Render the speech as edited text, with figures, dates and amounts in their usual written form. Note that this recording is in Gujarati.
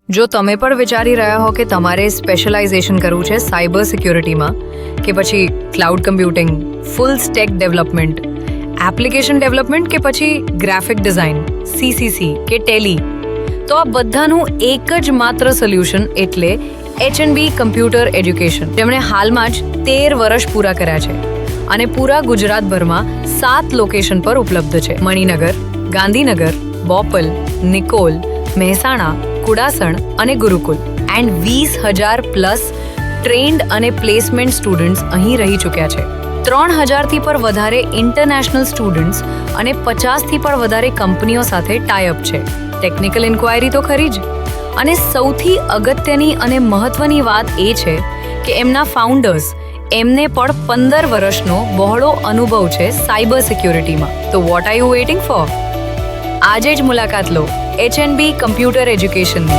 જો તમે પણ વિચારી રહ્યા હો કે તમારે સ્પેશિયલાઇઝેશન કરવું છે સાયબર સિક્યોરિટીમાં કે પછી cloud computing, full stack development, application development કે પછી ગ્રાફિક ડિઝાઇન, CCC કે ટેલી, તો આ બધાનું એક જ માત્ર સોલ્યુશન એટલે HNB કમ્પ્યુટર એજ્યુકેશન, જેમણે હાલમાં જ 13 વર્ષ પૂરા કર્યા છે અને પૂરા ગુજરાતભરમાં 7 લોકેશન પર ઉપલબ્ધ છે: મણિનગર, ગાંધીનગર, બોપલ, નિકોલ, મહેસાણા, કુડાસણ અને ગુરુકુલ. એન્ડ 20,000+ ટ્રેન્ડ અને પ્લેસમેન્ટ સ્ટુડન્ટ્સ અહીં રહી ચૂક્યા છે. 3,000થી પણ વધારે ઇન્ટરનેશનલ સ્ટુડન્ટ્સ અને 50થી પણ વધારે કંપનીઓ સાથે ટાઈઅપ છે. ટેકનિકલ ઇન્ક્વાયરી તો ખરી જ, અને સૌથી અગત્યની અને મહત્વની વાત એ છે કે એમના ફાઉન્ડર્સ, એમને પણ 15 વર્ષનો બહોળો અનુભવ છે સાયબર સિક્યોરિટીમાં. તો what are you waiting for? આજે જ મુલાકાત લો HNB કમ્પ્યુટર એજ્યુકેશનની.